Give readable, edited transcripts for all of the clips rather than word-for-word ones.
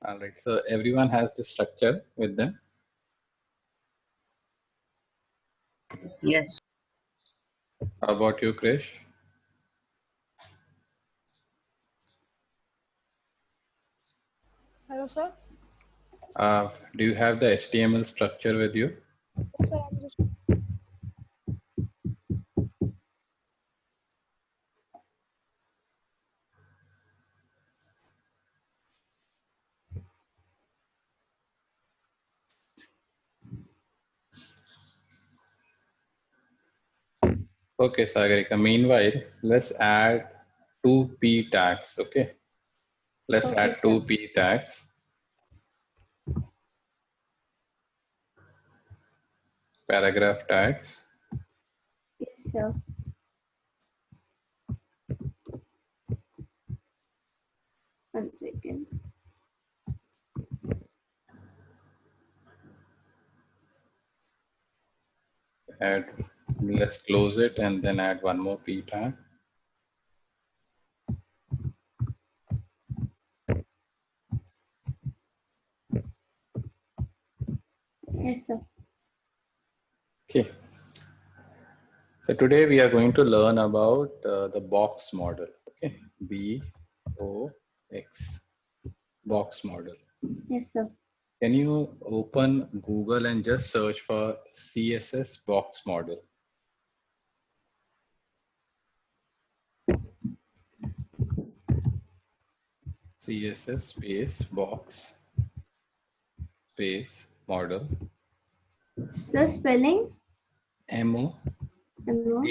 All right, so everyone has the structure with them. Yes. How about you, Krish? Hello, sir. Do you have the HTML structure with you? Sir, I'm just Okay, Sagarika. Meanwhile, let's add two P tags. Okay, let's Okay, add sir. two P tags. Paragraph tags. Yes, sir. One second. Add. Let's close it and then add one more P tag. Yes, sir. Okay. So today we are going to learn about the box model. Okay, BOX box model. Yes, sir. Can you open Google and just search for CSS box model? CSS space box space model. Sir, spelling? MODEL. No.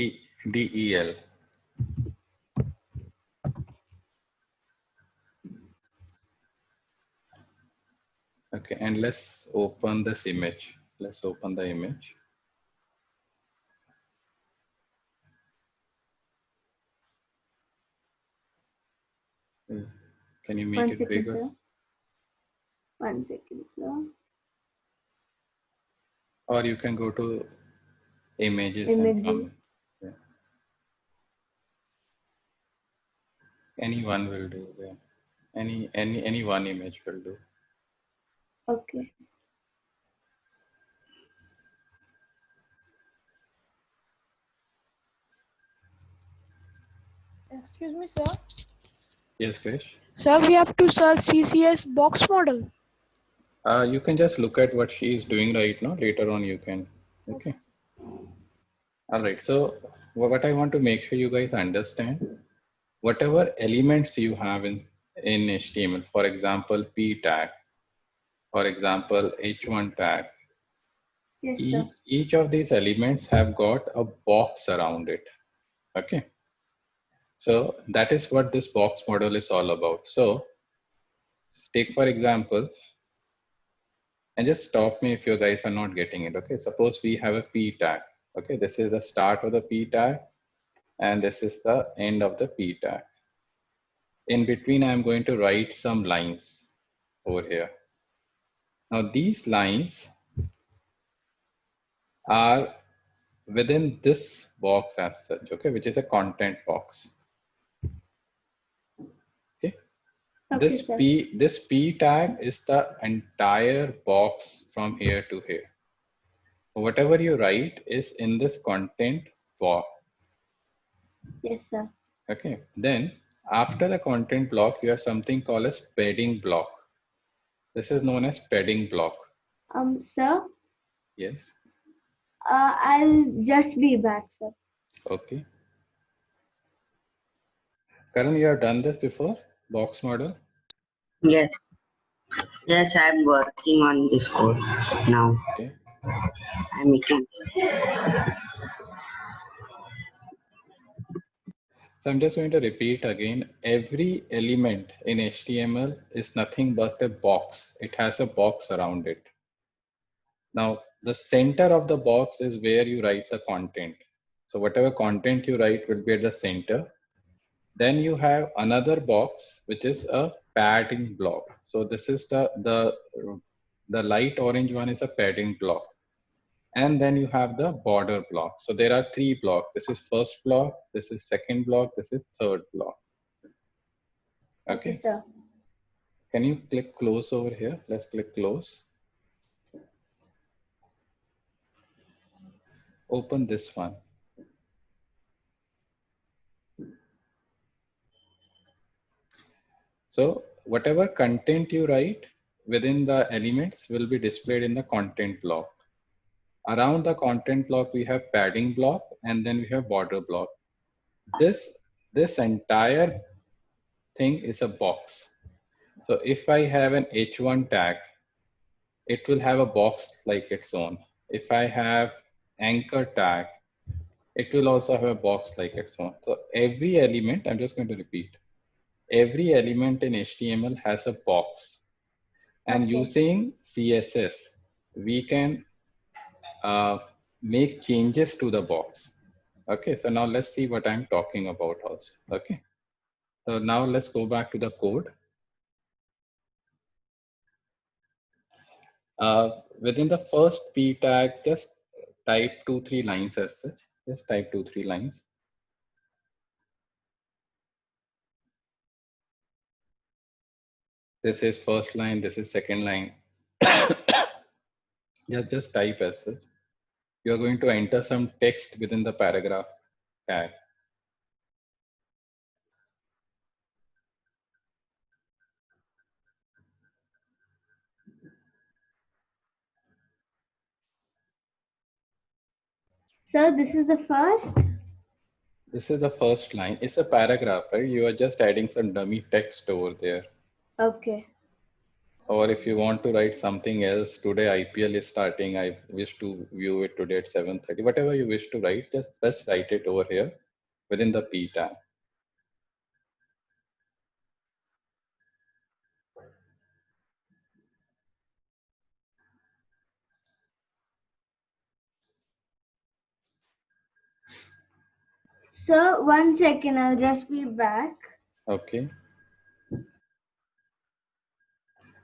Okay, and let's open this image. Let's open the image. Can you make One it second, bigger? sir. 1 second, sir. Or you can go to images and Images. from yeah. Any one will do. Yeah. Any one image will do. Okay. excuse me, sir. Yes, Krish. Sir, we have to search CCS box model. You can just look at what she is doing right now. Later on, you can. Okay. All right. So what I want to make sure you guys understand, whatever elements you have in HTML, for example, P tag, for example, H1 tag, Yes, sir. each of these elements have got a box around it. Okay. So that is what this box model is all about. So take for example, and just stop me if you guys are not getting it. Okay. Suppose we have a P tag. Okay. This is the start of the P tag and this is the end of the P tag. In between, I'm going to write some lines over here. Now these lines are within this box as such, okay, which is a content box. Okay. Okay, sir. This P tag is the entire box from here to here. Whatever you write is in this content block. Yes, sir. Okay. Then after the content block, you have something called as padding block. This is known as padding block. Sir, Yes. I'll just be back, sir. Okay. Karan, you have done this before, box model? Yes. Yes, I'm working on this code now. Okay. I'm making. So I'm just going to repeat again. Every element in HTML is nothing but a box. It has a box around it. Now, the center of the box is where you write the content. So whatever content you write will be at the center. Then you have another box, which is a padding block. So this is the light orange one is a padding block. And then you have the border block. So there are three blocks. This is first block, this is second block, this is third block. Okay, Okay. sir. Can you click close over here? Let's click close. Open this one. So whatever content you write within the elements will be displayed in the content block. Around the content block, we have padding block, and then we have border block. This entire thing is a box. So if I have an H1 tag, it will have a box like its own. If I have anchor tag, it will also have a box like its own. So every element, I'm just going to repeat, every element in HTML has a box. And Okay. using CSS, we can make changes to the box. Okay, so now let's see what I'm talking about also. Okay, so now let's go back to the code. Within the first p tag, just type 2-3 lines as such. Just type 2-3 lines. This is first line, this is second line. just type as such. You're going to enter some text within the paragraph tag. So this is the first. This is the first line. It's a paragraph, right? You are just adding some dummy text over there. Okay. Or if you want to write something else, today IPL is starting, I wish to view it today at 7:30. Whatever you wish to write, just write it over here within the P tag. So 1 second, I'll just be back. Okay.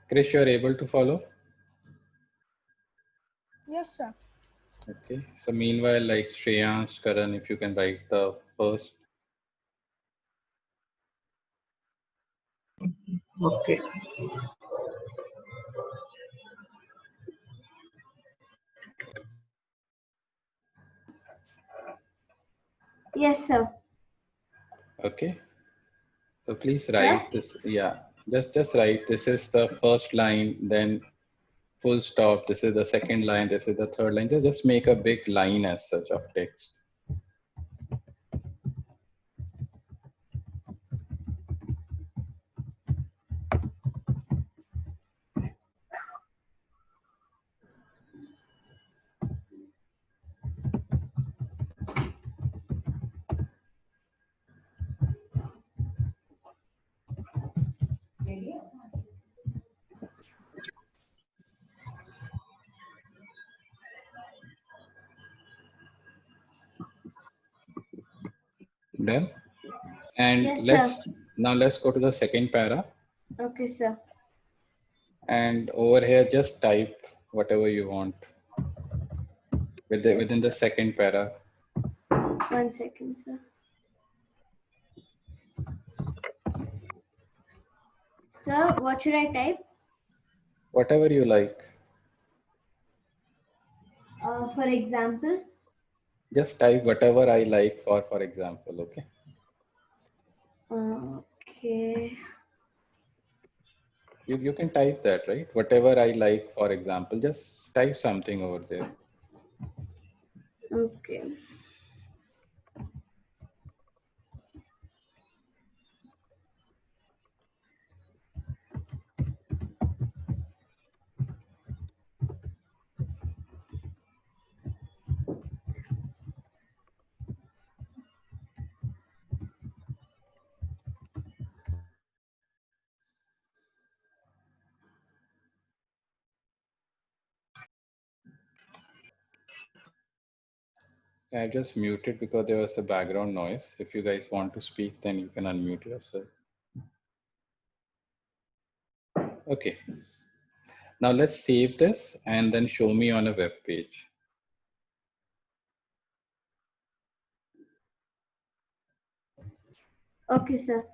Krish, you are able to follow? Yes, sir. Okay. So meanwhile, like Shreyansh, Karan, if you can write the first. Okay. Yes, sir. Okay. So please write this. Yeah. Just write. This is the first line, then full stop. This is the second line. This is the third line. Just make a big line as such of text. Done. And Yes, sir. let's go to the second para. Okay, sir. And over here, just type whatever you want within the second para. 1 second, sir. Sir, what should I type? Whatever you like. For example. Just type whatever I like for example. Okay. Okay. You can type that, right? Whatever I like, for example, just type something over there. Okay. I just muted because there was a background noise. If you guys want to speak, then you can unmute yourself. Okay. Now let's save this and then show me on a web page. Okay, sir.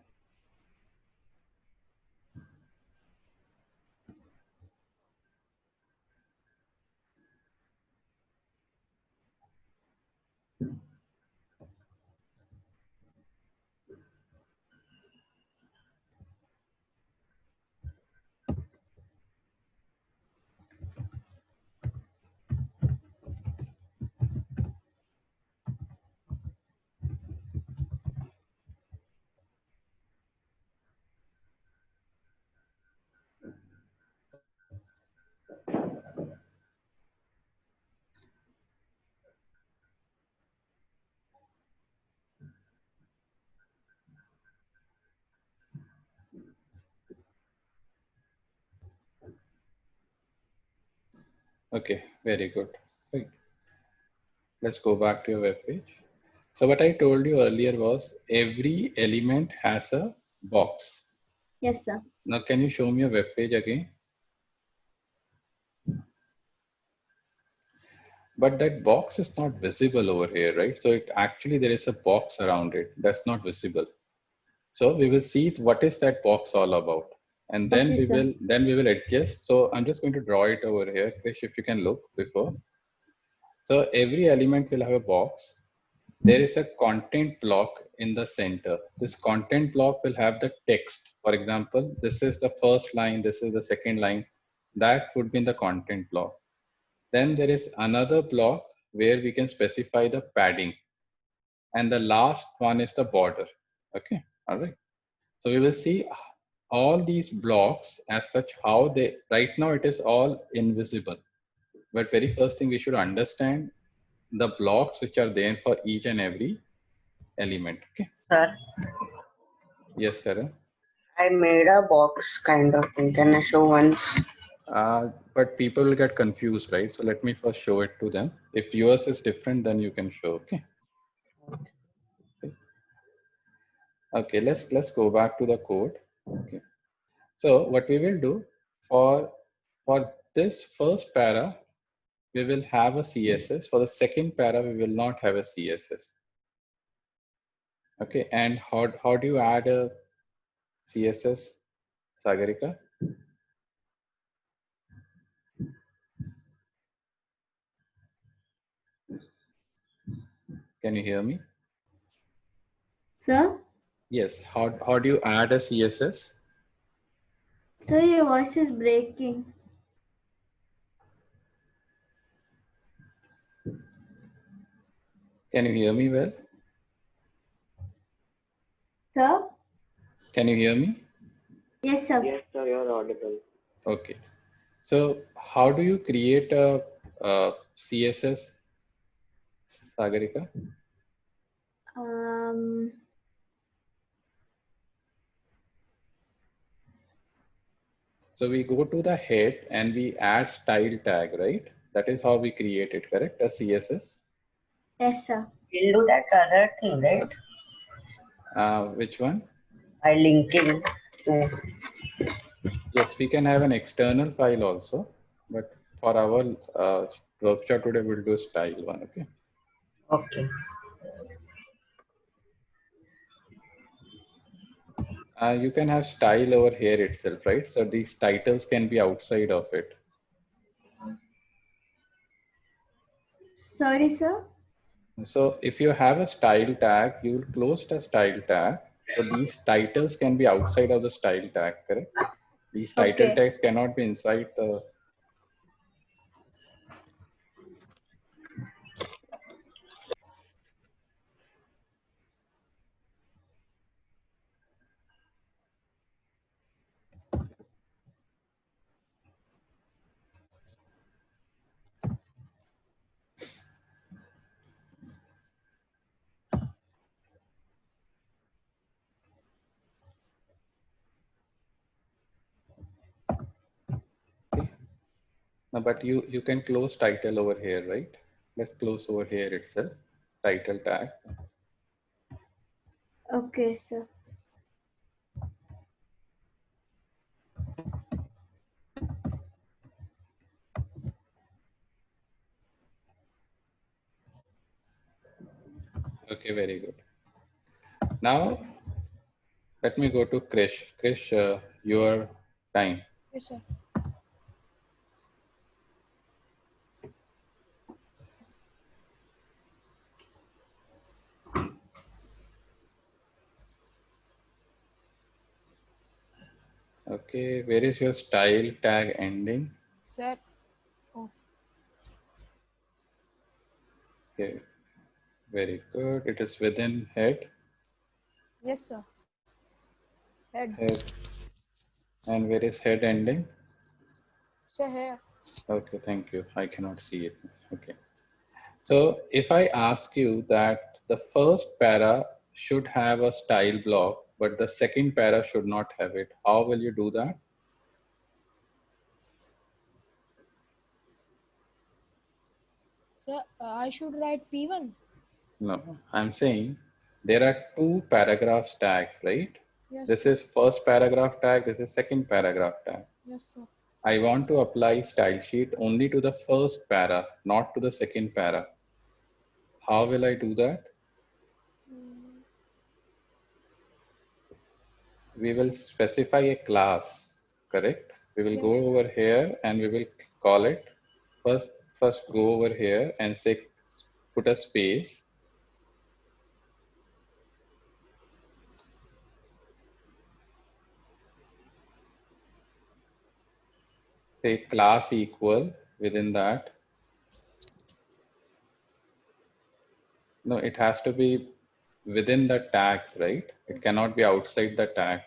Okay, very good. Right. Let's go back to your web page. So what I told you earlier was every element has a box. Yes, sir. Now, can you show me your web page again? But that box is not visible over here, right? So it actually, there is a box around it that's not visible. So we will see what is that box all about. And then Okay, sir. we will adjust. So I'm just going to draw it over here. Krish, if you can look before. So every element will have a box. There is a content block in the center. This content block will have the text. For example, this is the first line, this is the second line. That would be in the content block. Then there is another block where we can specify the padding. And the last one is the border. Okay, all right. So we will see all these blocks as such how they, right now it is all invisible. But very first thing we should understand the blocks which are there for each and every element. Okay. Sir, Yes, Karan. I made a box kind of thing. Can I show once? But people will get confused, right? So let me first show it to them. If yours is different, then you can show. Okay. Okay. Let's go back to the code. Okay. So what we will do for this first para, we will have a CSS. For the second para, we will not have a CSS. Okay. And how do you add a CSS, Sagarika? Can you hear me? Sir? Yes. How do you add a CSS? Sir, your voice is breaking. Can you hear me well? Sir? Can you hear me? Yes, sir. Yes, sir, you're audible. Okay. So how do you create a, CSS, Sagarika? So we go to the head and we add style tag, right? That is how we create it, correct? A CSS. Yes, sir. We'll do that other thing, right? Which one? By linking to. Yes, we can have an external file also, but for our workshop today, we'll do style one, okay? Okay. You can have style over here itself, right? So these titles can be outside of it. Sorry, sir. So if you have a style tag, you will close the style tag. So these titles can be outside of the style tag, correct? These title Okay. tags cannot be inside the. Okay. No, but you can close title over here, right? Let's close over here itself, title tag. Okay, sir. Okay, very good. Now let me go to Krish. Krish, your time. Yes, sir. Okay, where is your style tag ending? Sir. Oh, Okay, very good. It is within head. yes, sir. Head. Head. And where is head ending? Sir, here. Okay, thank you. I cannot see it. Okay. So if I ask you that the first para should have a style block, but the second para should not have it, how will you do that? Sir, I should write P1. No, I'm saying there are two paragraphs tags, right? Yes, This sir. is first paragraph tag, this is second paragraph tag. Yes, sir. I want to apply style sheet only to the first para, not to the second para. How will I do that? We will specify a class, correct? We will go Yes. over here and we will call it first go over here and say put a space. Say class equal within that. No, it has to be within the tags, right? It Yes. cannot be outside the tag.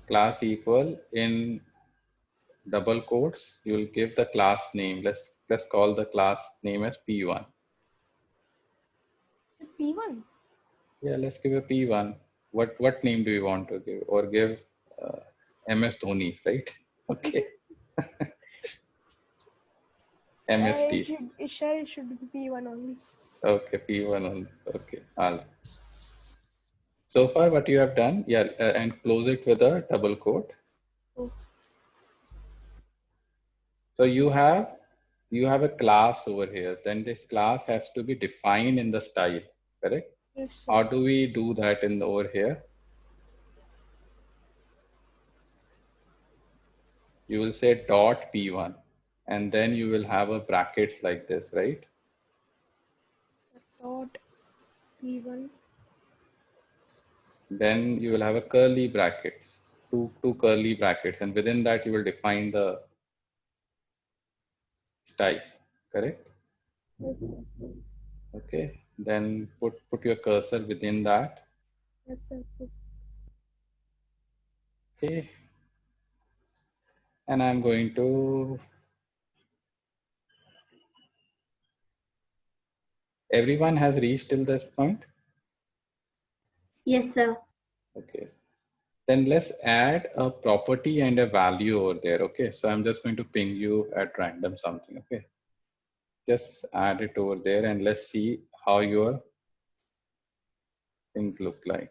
Class equal in double quotes, you will give the class name. Let's call the class name as P1. Sir, P1. Yeah, let's give a P1. What name do you want to give? Or give uh, MS Dhoni, right? Okay. MST. It should be P1 only. Okay, P1 only. Okay. All. So far, what you have done, yeah, and close it with a double quote. Oh, So you have a class over here. Then this class has to be defined in the style, correct? yes, sir. How do we do that in the, over here? You will say dot P1 and then you will have a brackets like this, right? Dot P1. Then you will have a curly brackets, two curly brackets, and within that you will define the style, correct? Yes, sir. Okay. Then put your cursor within that. Yes, sir. Okay. And I'm going to, everyone has reached till this point. Yes, sir. Okay. Then let's add a property and a value over there. Okay. So I'm just going to ping you at random something. Okay. Just add it over there and let's see how your things look like.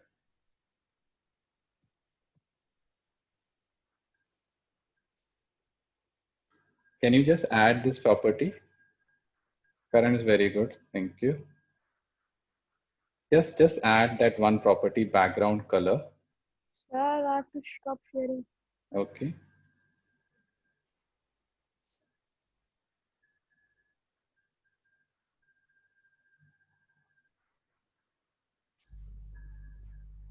Can you just add this property? Karan is very good. Thank you. Just add that one property background color. Sir, I have to stop sharing. Okay.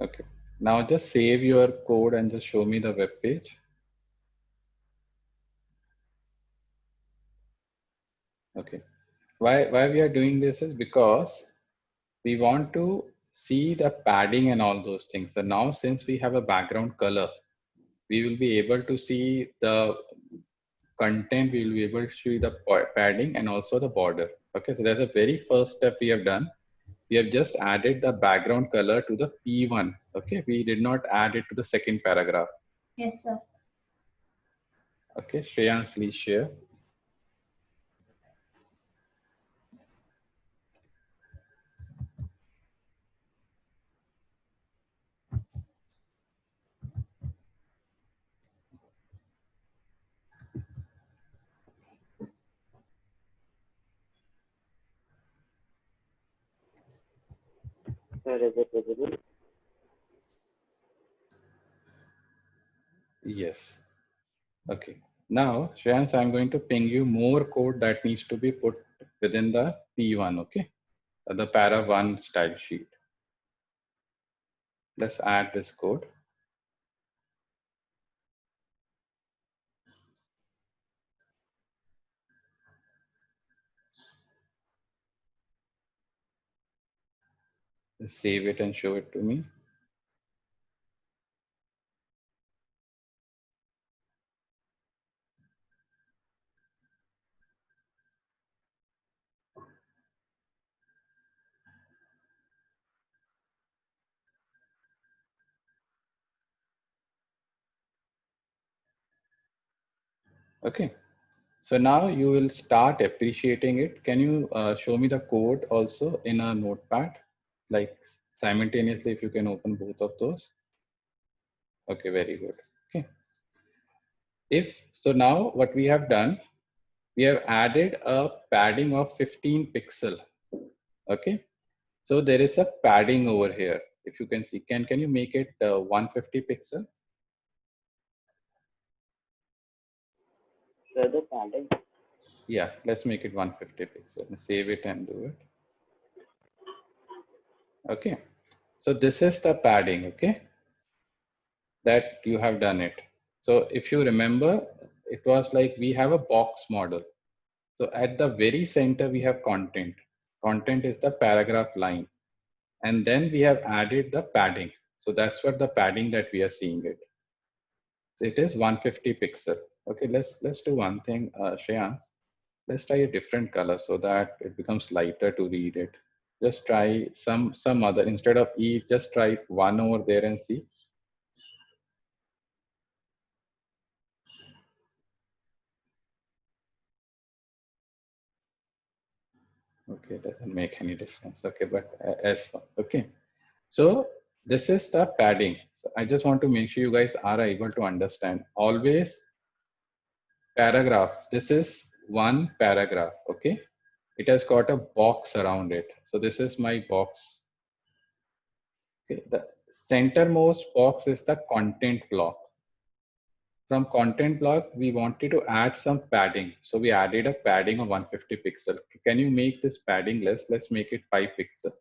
Okay. Now just save your code and just show me the web page. Okay. Why we are doing this is because we want to see the padding and all those things. So now since we have a background color, we will be able to see the content, we will be able to see the padding and also the border. Okay, so that's the very first step we have done. We have just added the background color to the P1. Okay, we did not add it to the second paragraph. Yes, sir. Okay, Shreyans, please share. Sir, is it visible? Yes. Okay. Now, Shreyans, I'm going to ping you more code that needs to be put within the P1. Okay, the para 1 style sheet. Let's add this code. Let's save it and show it to me. Okay. So now you will start appreciating it. Can you show me the code also in a notepad? Like simultaneously, if you can open both of those. Okay, very good. Okay. If so, now what we have done, we have added a padding of 15 pixel. Okay. So there is a padding over here. If you can see, can you make it 150 pixel? So the pattern. Yeah, let's make it 150 pixel. Save it and do it. Okay. So this is the padding. Okay. That you have done it. So if you remember, it was like we have a box model. So at the very center, we have content. Content is the paragraph line. And then we have added the padding. So that's what the padding that we are seeing it. So it is 150 pixel. Okay, let's do one thing, Shreyans. Let's try a different color so that it becomes lighter to read it. Just try some other, instead of E, just try one over there and see. Okay, doesn't make any difference. Okay, but S, okay. So this is the padding. So I just want to make sure you guys are able to understand. Always paragraph. This is one paragraph, okay? It has got a box around it. So this is my box. Okay, the centermost box is the content block. From content block, we wanted to add some padding. So we added a padding of 150 pixel. Can you make this padding less? Let's make it 5 pixel.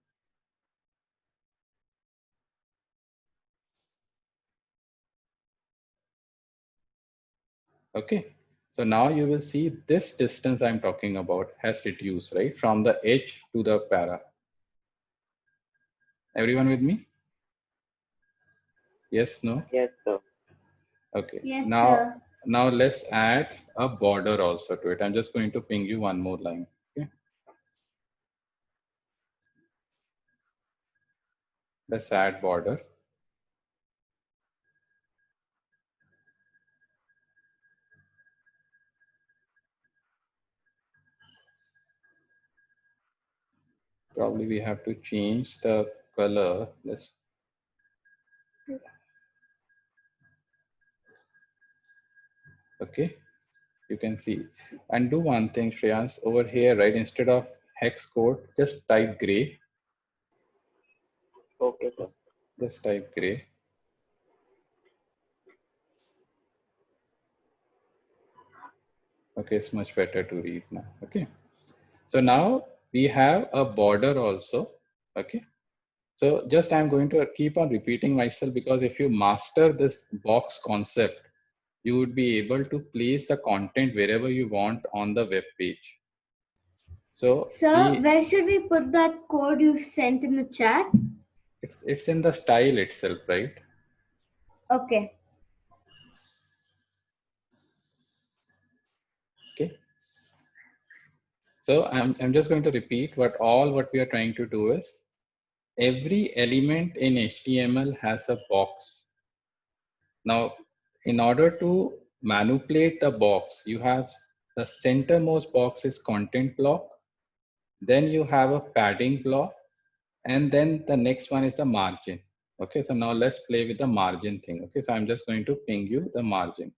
Okay, so now you will see this distance I'm talking about has reduced, right? From the edge to the para. Everyone with me? Yes, no? Yes, sir. Okay, Yes, now, sir. now let's add a border also to it. I'm just going to ping you one more line, okay? Let's add border. Probably we have to change the color. Let's okay, you can see. And do one thing, Shreyans, over here, right? Instead of hex code, just type gray. Okay, sir. Just type gray. Okay, it's much better to read now. Okay. So now we have a border also. Okay. So just I'm going to keep on repeating myself, because if you master this box concept, you would be able to place the content wherever you want on the web page. So Sir, where should we put that code you sent in the chat? it's in the style itself, right? Okay. Okay. So I'm just going to repeat what we are trying to do is, every element in HTML has a box. Now, in order to manipulate the box, you have the centermost box is content block. Then you have a padding block. And then the next one is the margin. Okay, so now let's play with the margin thing. Okay, so I'm just going to ping you the margin.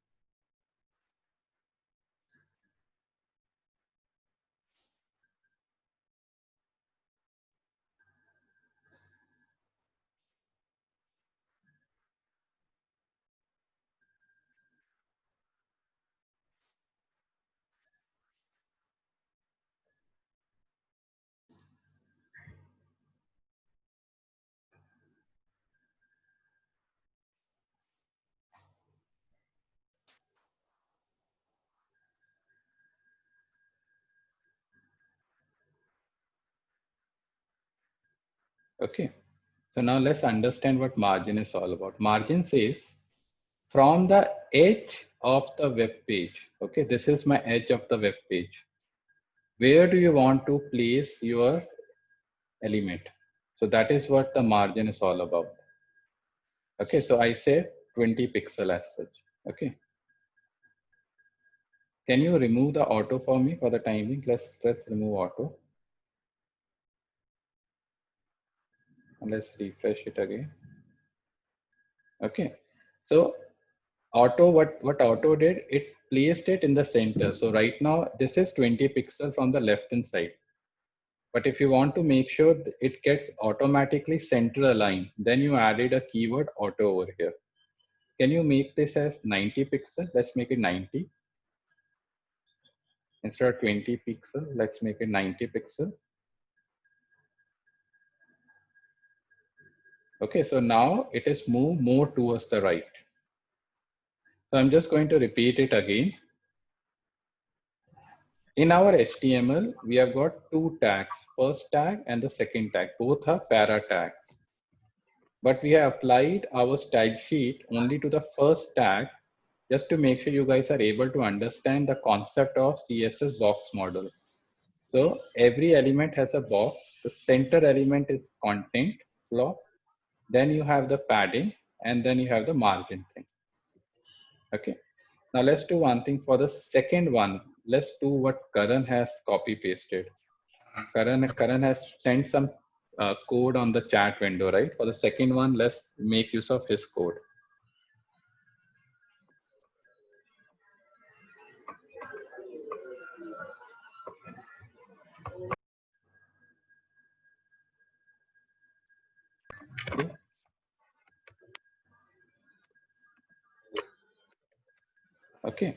Okay, so now let's understand what margin is all about. Margin says from the edge of the web page. Okay, this is my edge of the web page. Where do you want to place your element? So that is what the margin is all about. Okay, so I say 20 pixel as such. Okay. Can you remove the auto for me for the time being? Let's remove auto. And let's refresh it again. Okay. So auto, what auto did, it placed it in the center. So right now this is 20 pixel from the left hand side. But if you want to make sure it gets automatically center aligned, then you added a keyword auto over here. Can you make this as 90 pixel? Let's make it 90. Instead of 20 pixel, let's make it 90 pixel. Okay, so now it is moved more towards the right. So I'm just going to repeat it again. In our HTML, we have got two tags, first tag and the second tag. Both are para tags. But we have applied our style sheet only to the first tag, just to make sure you guys are able to understand the concept of CSS box model. So every element has a box. The center element is content block. Then you have the padding, and then you have the margin thing. Okay. Now let's do one thing for the second one. Let's do what Karan has copy pasted. Karan has sent some code on the chat window, right? For the second one, let's make use of his code. Okay. Okay.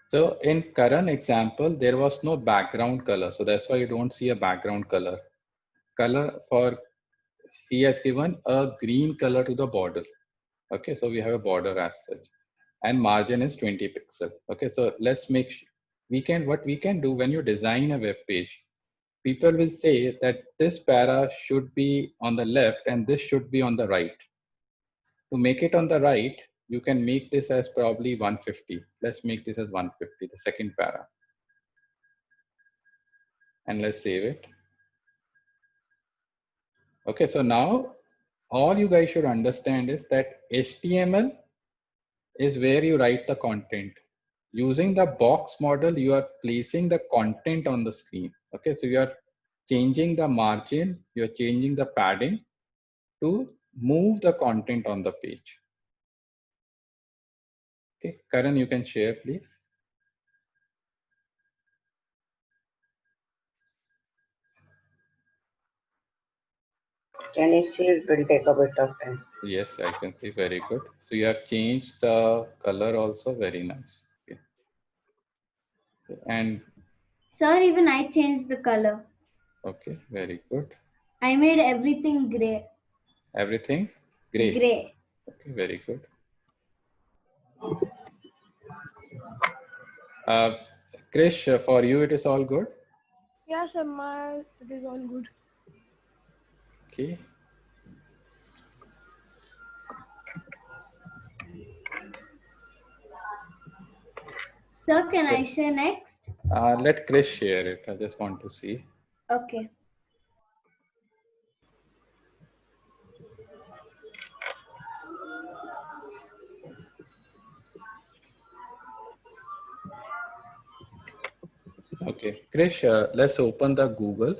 So in Karan example, there was no background color. So that's why you don't see a background color. He has given a green color to the border. Okay, so we have a border as such, and margin is 20 pixel. Okay, so let's make, what we can do when you design a web page, people will say that this para should be on the left and this should be on the right. To make it on the right, you can make this as probably 150. Let's make this as 150, the second para. And let's save it. Okay, so now all you guys should understand is that HTML is where you write the content. Using the box model, you are placing the content on the screen. Okay, so you are changing the margin, you're changing the padding to move the content on the page. Okay, Karan, you can share, please. Can you see it will take a bit of time? Yes, I can see. Very good. So you have changed the color also. Very nice. Okay. And Sir, even I changed the color. okay, very good. I made everything gray. Everything gray. Gray. Okay, very good. Krish, for you, it is all good? Yes, sir, it is all good. Okay. Sir, can I share next? Let Krish share it. I just want to see. Okay. Okay, Krish, let's open the Google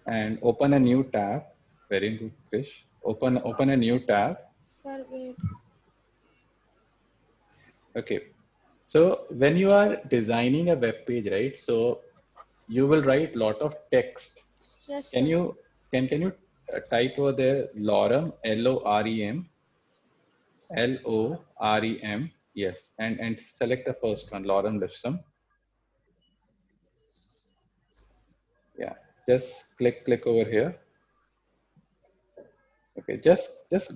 and open a new tab. Very good, Krish. Open a new tab. Sir, wait. Okay, so when you are designing a web page, right? So you will write lot of text. Yes, Can sir. you type over there lorem, LOREM, LOREM? Yes, and select the first one, lorem ipsum. Yeah, just click over here. Okay, just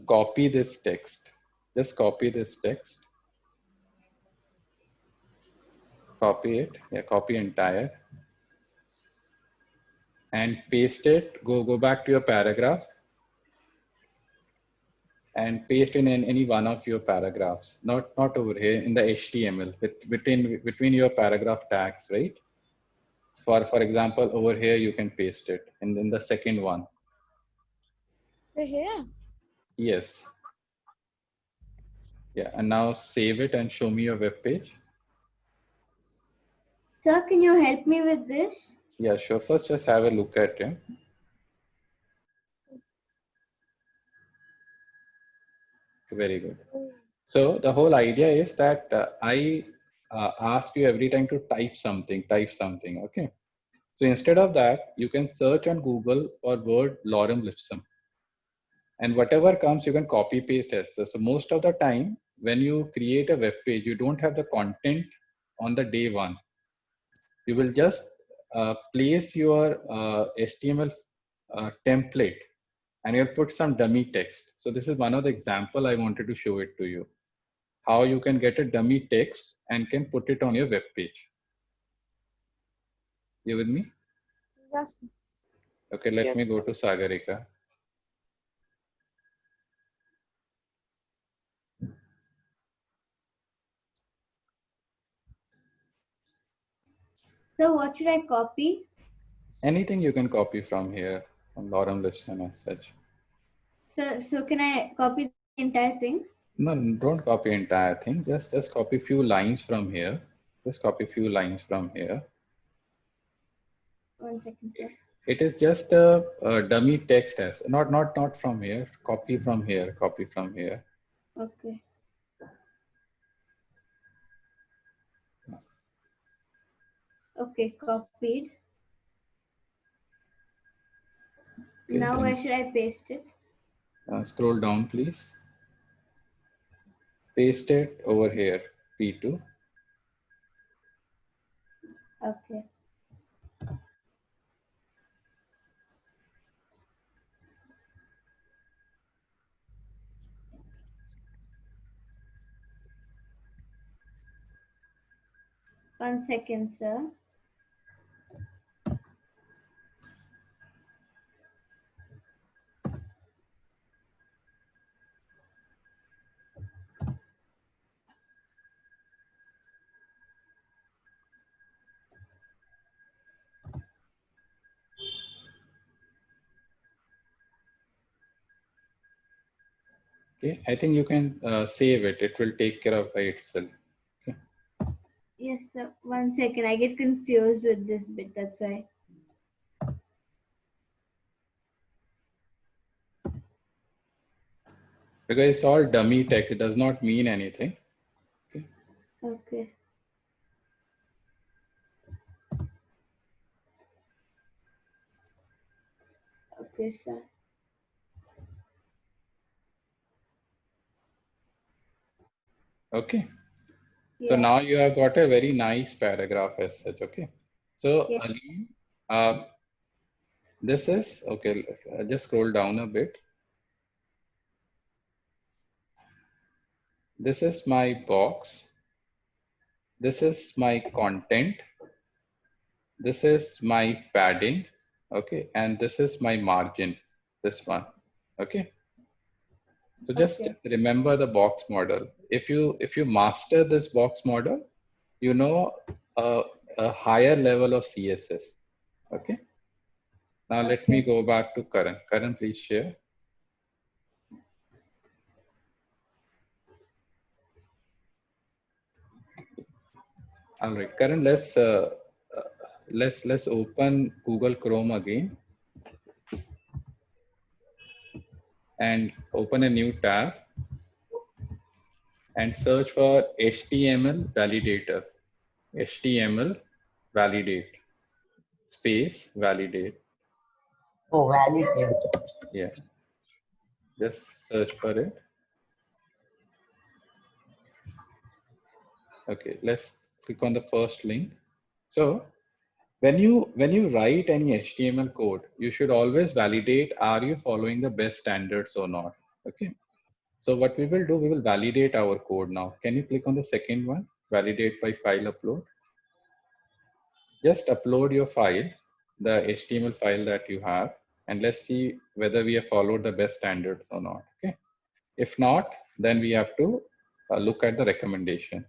copy this text. Just copy this text. Copy it. Yeah, copy entire. And paste it. Go back to your paragraph. And paste in any one of your paragraphs. Not over here in the HTML. Between your paragraph tags, right? For example, over here you can paste it in the second one. Sir, here? Yes. Yeah, and now save it and show me your web page. Sir, can you help me with this? Yeah, sure. First, just have a look at it. Very good. So the whole idea is that I ask you every time to type something, okay? So instead of that, you can search on Google for word lorem ipsum. And whatever comes, you can copy paste as this. So most of the time, when you create a web page, you don't have the content on the day one. You will just place your HTML template and you'll put some dummy text. So this is one of the example I wanted to show it to you. How you can get a dummy text and can put it on your web page. You with me? Yes. Okay, let me go to Sagarika. So what should I copy? Anything you can copy from here, from Lorem Ipsum as such. So can I copy the entire thing? No, don't copy entire thing. Just copy few lines from here. Just copy few lines from here. 1 second, sir. It is just a dummy text as not from here. Copy from here. Copy from here. Okay. Okay, copied. Okay, Now then, where should I paste it? scroll down, please. Paste it over here. P2. Okay. One second, sir. Okay, I think you can save it. It will take care of by itself. Okay. Yes, sir. 1 second. I get confused with this bit. That's why. Because it's all dummy text. It does not mean anything. Okay. Okay. Okay, sir. Okay. So Yeah. now you have got a very nice paragraph as such. Okay. So Yeah. again, this is okay. Just scroll down a bit. This is my box. This is my content. This is my padding. Okay. And this is my margin. This one. Okay. So just Okay. remember the box model. If you master this box model, you know a higher level of CSS. Okay. Now let me Okay. go back to Karan. Karan, please share. All right, Karan, let's open Google Chrome again and open a new tab and search for HTML validator. HTML validate space validate. Oh, valid. Yeah, just search for it. Okay, let's click on the first link. So when you write any HTML code, you should always validate, are you following the best standards or not? Okay. So what we will do, we will validate our code now. Can you click on the second one? Validate by file upload. Just upload your file, the HTML file that you have, and let's see whether we have followed the best standards or not. Okay. If not, then we have to look at the recommendation.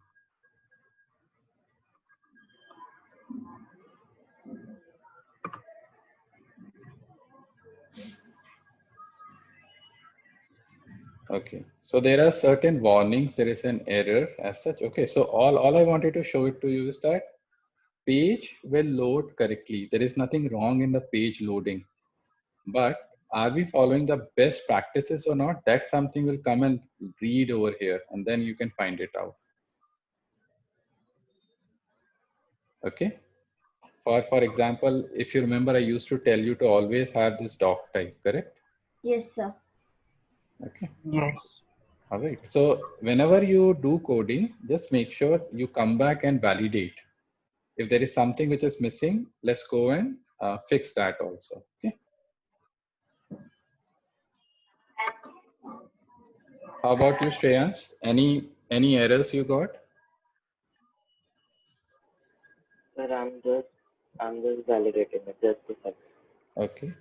Okay, so there are certain warnings. There is an error as such. Okay, so all I wanted to show it to you is that page will load correctly. There is nothing wrong in the page loading, but are we following the best practices or not? That's something we'll come and read over here, and then you can find it out. Okay. For example, if you remember, I used to tell you to always have this doc type, correct? Yes, sir. Okay. Yes. All right. So whenever you do coding, just make sure you come back and validate. If there is something which is missing, let's go and fix that also. Okay. How about you, Shreyans? Any errors you got? Sir, I'm just validating it. Just a second. Okay.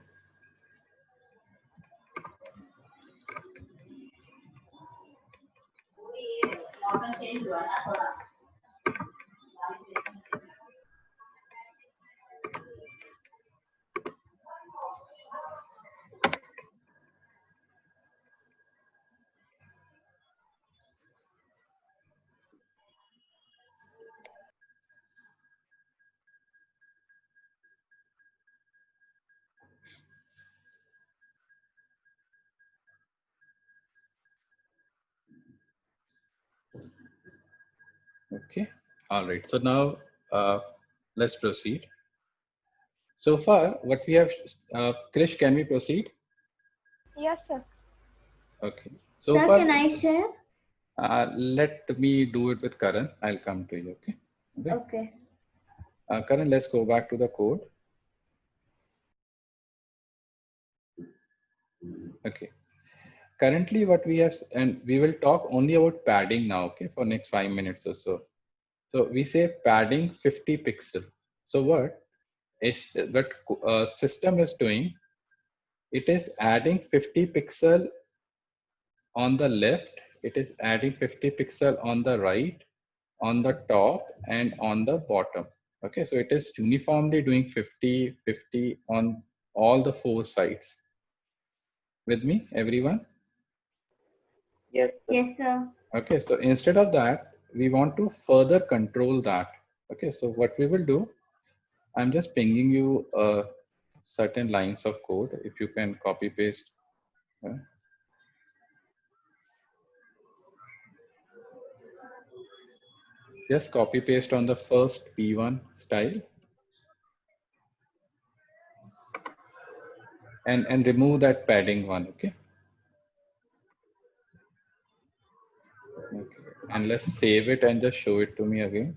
Okay. All right. So now let's proceed. So far, what we have, Krish, can we proceed? Yes, sir. Okay. So Sir, far, can I share? let me do it with Karan. I'll come to you. Okay. Okay. Okay. Karan, let's go back to the code. Okay. Currently, what we have, and we will talk only about padding now. Okay, for next 5 minutes or so. So we say padding 50 pixel. So what system is doing? It is adding 50 pixel on the left. It is adding 50 pixel on the right, on the top, and on the bottom. Okay, so it is uniformly doing 50, 50 on all the four sides. With me, everyone? Yes, sir. Yes, sir. Okay, so instead of that, we want to further control that. Okay, so what we will do, I'm just pinging you certain lines of code. If you can copy paste. Just copy paste on the first P1 style and remove that padding one. Okay. Okay. And let's save it and just show it to me again.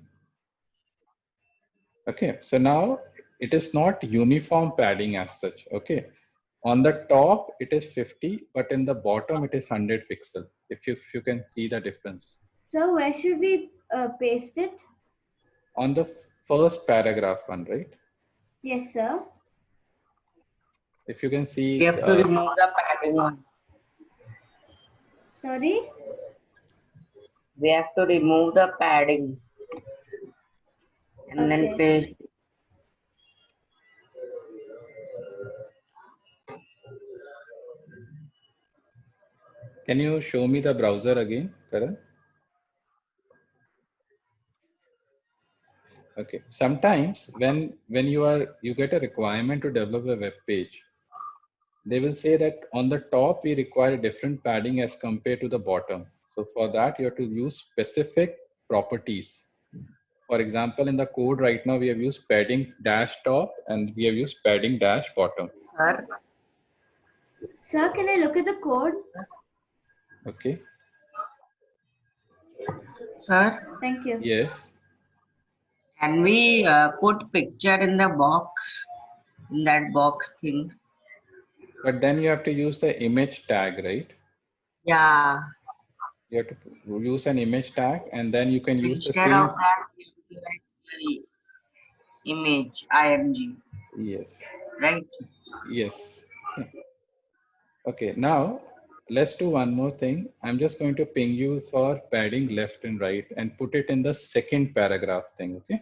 Okay, so now it is not uniform padding as such. Okay, on the top it is 50, but in the bottom it is 100 pixel. If you can see the difference So where should we paste it? on the first paragraph one, right? Yes, sir. If you can We see, have to remove the padding one. Sorry? We have to remove the padding and then Okay. paste. can you show me the browser again, Karan? Okay, sometimes when you get a requirement to develop a web page, they will say that on the top we require different padding as compared to the bottom. So for that you have to use specific properties. For example, in the code right now we have used padding dash top and we have used padding dash bottom. Sir, Sir, can I look at the code? Okay. sir, Thank you. Yes. can we put picture in the box, in that box thing? But then you have to use the image tag, right? Yeah. You have to use an image tag and then you can use the Instead of same. that, we have to write the image, img, Yes. right? Yes. Okay. Okay, now let's do one more thing. I'm just going to ping you for padding left and right and put it in the second paragraph thing, okay?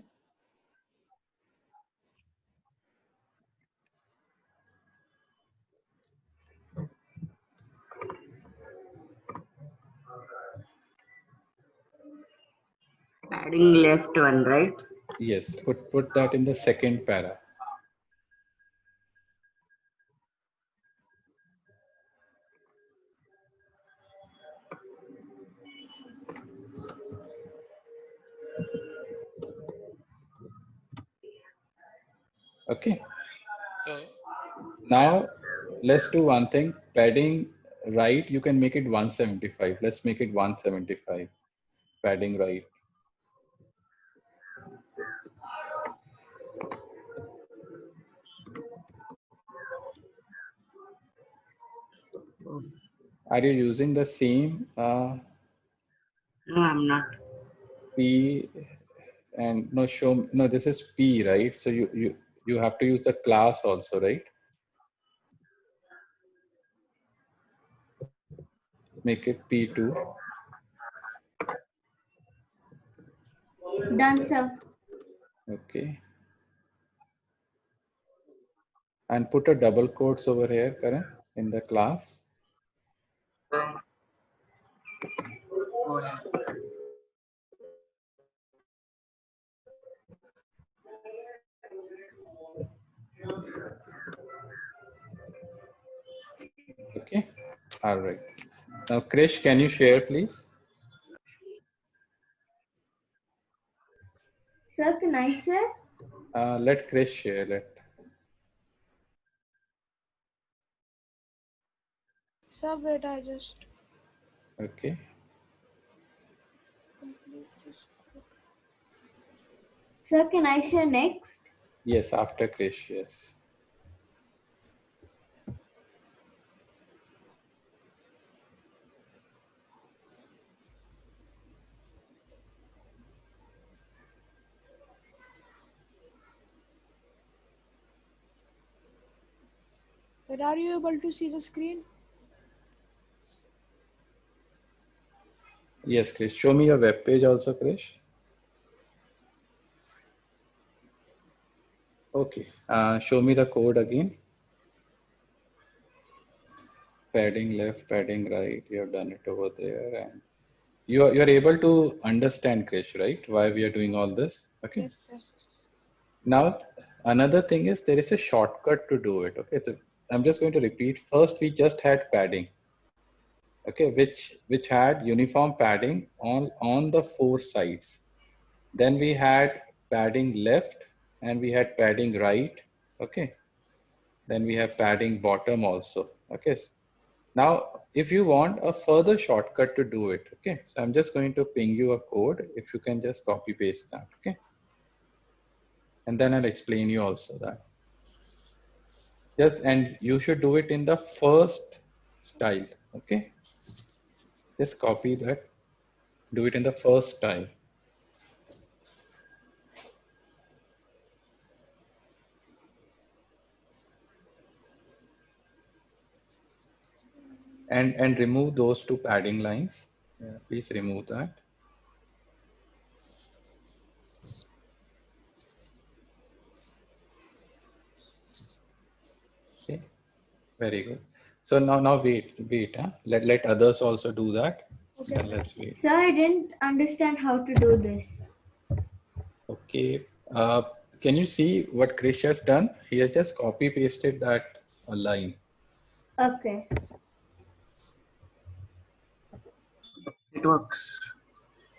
Padding left one, right? Yes, put that in the second para. Okay. So now let's do one thing. Padding right, you can make it 175. Let's make it 175. Padding right. Are you using the same No, I'm not. P and no show? No, this is P, right? So you have to use the class also, right? Make it P2. Done, sir. Okay. And put a double quotes over here, Karan, in the class. Go ahead. Okay. All right. Now, Krish, can you share, please? Sir, can I, sir? Let Krish share it. Sir, wait, I just Okay. complete this. Sir, can I share next? Yes, after Krish, yes. But are you able to see the screen? Yes, Krish. Show me your web page also, Krish. Okay. Show me the code again. Padding left, padding right. You have done it over there, and you're able to understand, Krish, right? Why we are doing all this? Okay. Yes, yes. Now, another thing is there is a shortcut to do it. Okay. So I'm just going to repeat. First, we just had padding. Okay, which had uniform padding on the four sides. Then we had padding left and we had padding right. Okay. Then we have padding bottom also. Okay. Now, if you want a further shortcut to do it, okay. So I'm just going to ping you a code. If you can just copy paste that. Okay. And then I'll explain you also that. Just, and you should do it in the first style. Okay. Just copy that. Do it in the first style. And remove those two padding lines. Please remove that. Okay, very good. So now wait. Huh? Let others also do that. Okay, Then sir. let's wait. Sir, I didn't understand how to do this. Okay. Can you see what Krish has done? He has just copy pasted that line. Okay. It works.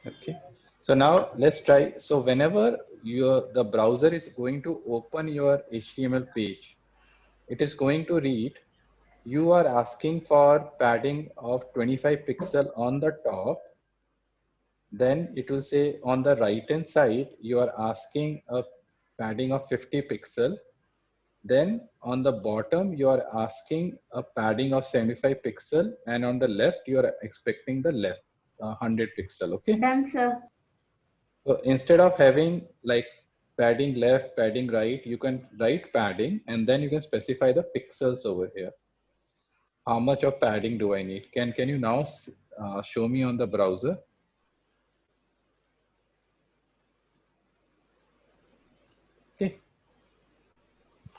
Okay. So now let's try. So whenever the browser is going to open your HTML page, it is going to read, you are asking for padding of 25 pixel on the top. Then it will say on the right hand side, you are asking a padding of 50 pixel. Then on the bottom, you are asking a padding of 75 pixel. And on the left, you are expecting the left 100 pixel. Okay. Done, sir. So instead of having like padding left, padding right, you can write padding and then you can specify the pixels over here. How much of padding do I need? Can you now show me on the browser? Okay.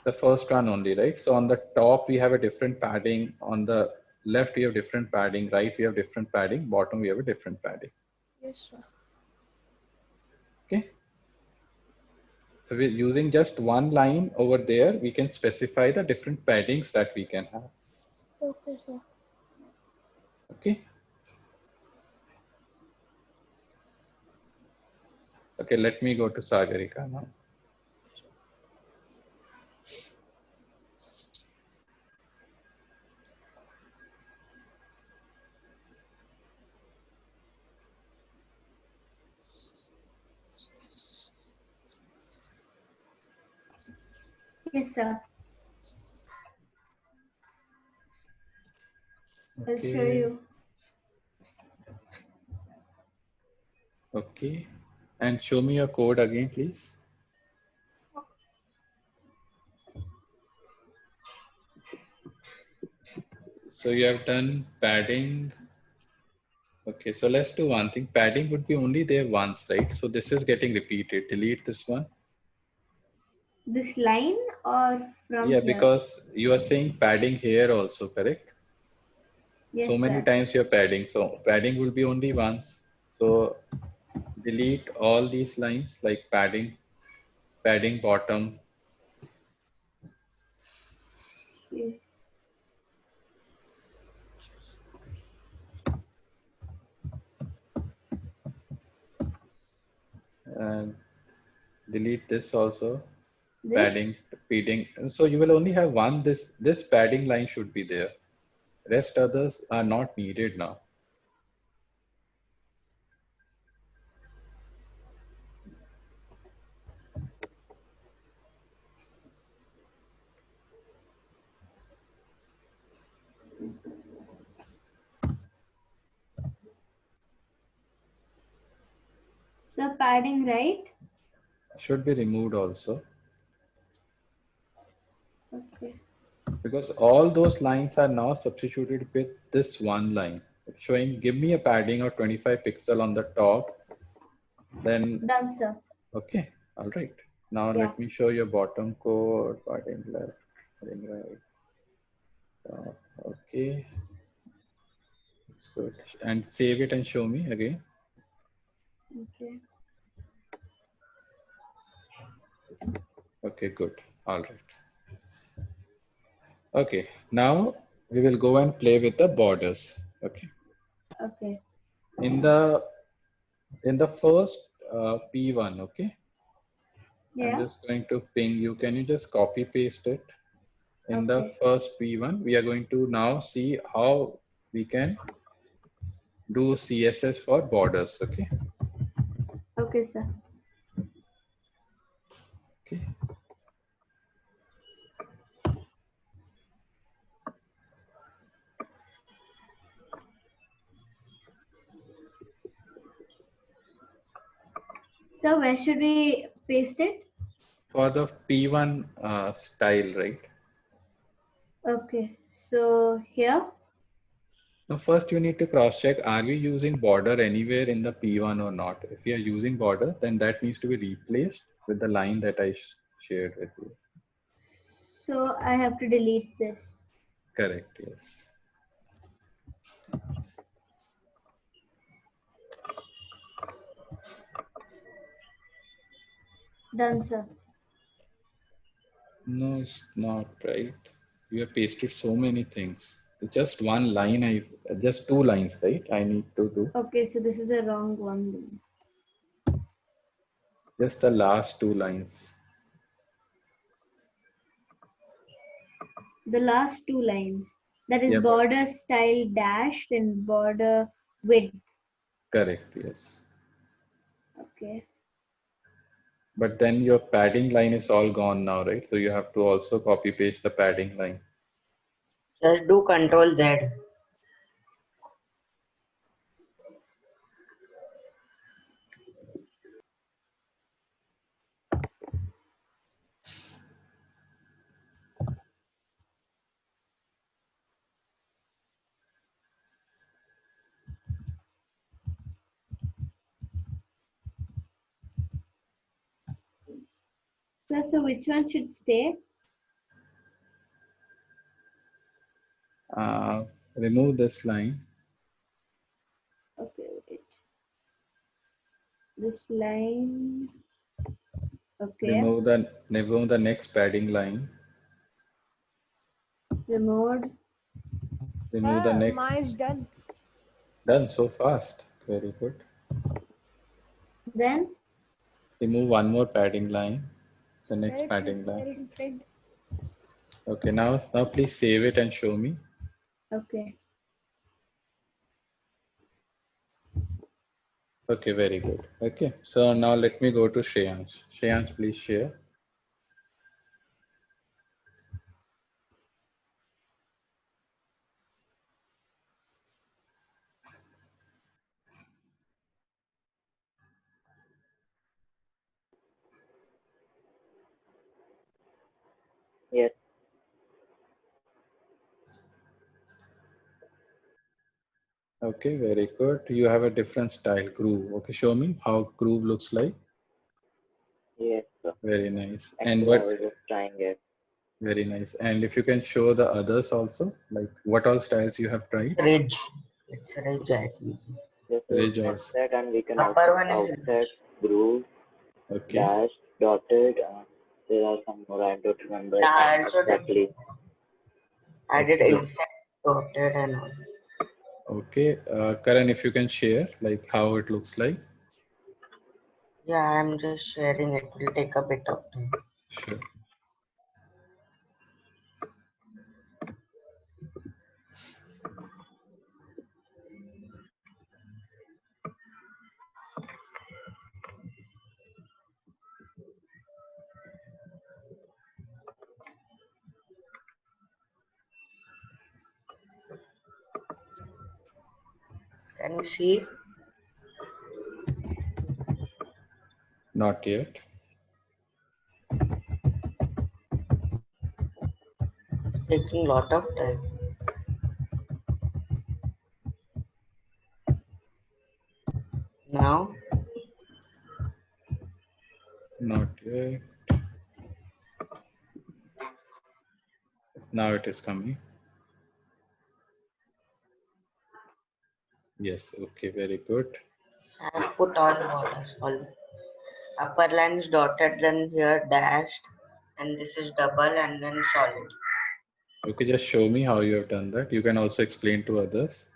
The first one only, right? So on the top, we have a different padding. On the left, we have different padding. Right, we have different padding. Bottom, we have a different padding. Yes, sir. Okay. So we're using just one line over there. We can specify the different paddings that we can have. Okay, sir. Okay. Okay, let me go to Sagarika now. Yes, sir. I'll show Okay. you. Okay. And show me your code again, please. So you have done padding. Okay, so let's do one thing. Padding would be only there once, right? So this is getting repeated. Delete this one. This line or from Yeah, here? because you are saying padding here also, correct? Yes, So many sir. times you're padding. So padding will be only once. So delete all these lines like padding, padding bottom. Okay. And delete this also. This? Padding, feeding. So you will only have one. This padding line should be there. Rest others are not needed now. So padding, right? Should be removed also, Okay. because all those lines are now substituted with this one line. It's showing give me a padding of 25 pixel on the top. Then Done, sir. okay, all right. Now Yeah. let me show your bottom code. Padding left, padding right. Okay, it's good. And save it and show me again. Okay. Okay, good. All right. Okay, now we will go and play with the borders. Okay. Okay. In the first P1, okay. I'm Yeah. just going to ping you. Can you just copy paste it? In the Okay. first P1, we are going to now see how we can do CSS for borders. Okay. Okay, sir. Okay. So where should we paste it? For the P1 style, right? Okay. So here. Now, first you need to cross check, are you using border anywhere in the P1 or not? If you are using border, then that needs to be replaced with the line that I shared with you. So I have to delete this. Correct, yes. Done, sir. No, it's not right. You have pasted so many things. Just one line, just two lines, right? I need to do Okay, so this is the wrong one then. just the last two lines. The last two lines. That is Yeah, but border style dashed and border width. correct, yes. Okay. But then your padding line is all gone now, right? So you have to also copy paste the padding line. Just do Control Z. So which one should stay? Remove this line. Okay, wait. This line. Okay. Remove the next padding line. Removed. Remove the next. Mine is done. Done so fast. Very good. Then Remove one more padding line. The next Very padding good, line. very good, friend. Okay, now please save it and show me. okay. Okay, very good. Okay, so now let me go to Shreyansh. Shreyansh, please share. Yes. Okay, very good. You have a different style, groove. Okay, show me how groove looks like. Yes, sir. Very nice. And Actually, what? I was just trying it. Very nice. And if you can show the others also, like what all styles you have tried? Ridge. It's ridge I use. This is Ridge also. offset, and we can Upper also one is offset, ridge. groove, Okay. dash, dotted. There are some more. I don't remember Yeah, I also did. exactly. I did Okay. insect, dotted, and all. Okay. Karan, if you can share like how it looks like. Yeah, I'm just sharing. It will take a bit of time. Sure. Can you see? Not yet. Taking lot of time. Now, Not yet. Now it is coming. Yes. Okay. Very good. I have put all borders. All upper line is dotted, then here dashed, and this is double, and then solid. Okay. Just show me how you have done that. You can also explain to others.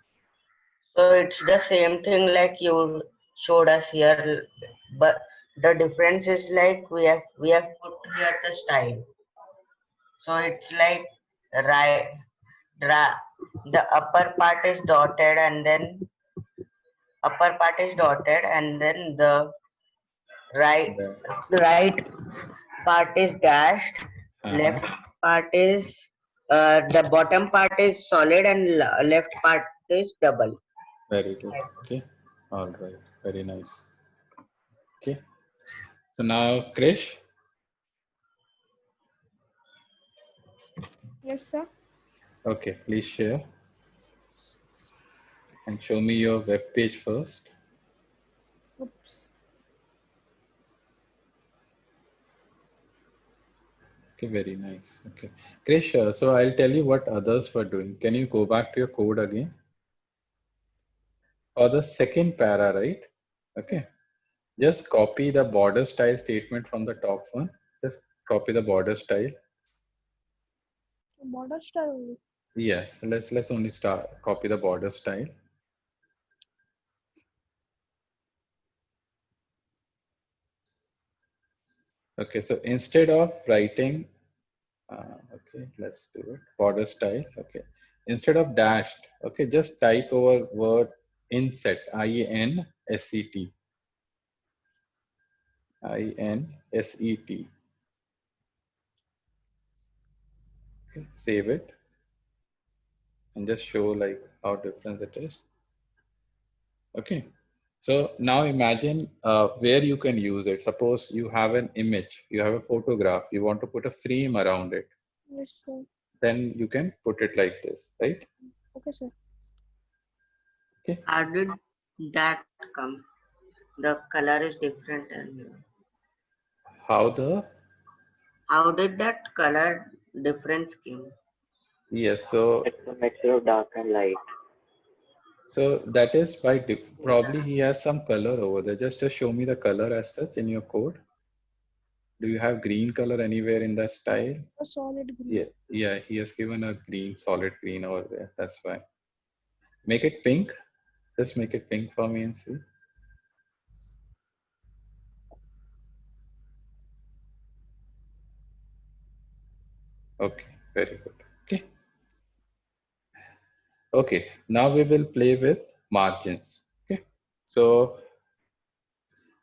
So it's the same thing like you showed us here, but the difference is like we have put here the style. So it's like right, the upper part is dotted, and then upper part is dotted, and then the right right part is dashed. Left part is the bottom part is solid, and left part is double. Very good. Okay. All right. Very nice. Okay. So now, Krish. Yes, sir. Okay. Please share and show me your web page first. Oops. Okay. Very nice. Okay. Krish. So I'll tell you what others were doing. Can you go back to your code again? For the second para, right? Okay. Just copy the border style statement from the top one. Just copy the border style. Border style only. Yeah. So let's only copy the border style. Okay. So instead of writing, okay, let's do it. Border style. Okay. Instead of dashed, okay, just type over word inset. I-N-S-E-T. I-N-S-E-T. Okay, save it and just show like how different it is. Okay, so now imagine where you can use it. Suppose you have an image, you have a photograph, you want to put a frame around it. Yes, sir. Then you can put it like this, right? Okay, sir. Okay. How did that come? The color is different, and How did that color difference came? yes, so It's a mixture of dark and light. So that is by probably he has some color over there. Just show me the color as such in your code. Do you have green color anywhere in the style? A solid green. Yeah, yeah, he has given a green, solid green over there. That's why. Make it pink. Just make it pink for me and see. Okay, very good. Okay. Okay, now we will play with margins. Okay, so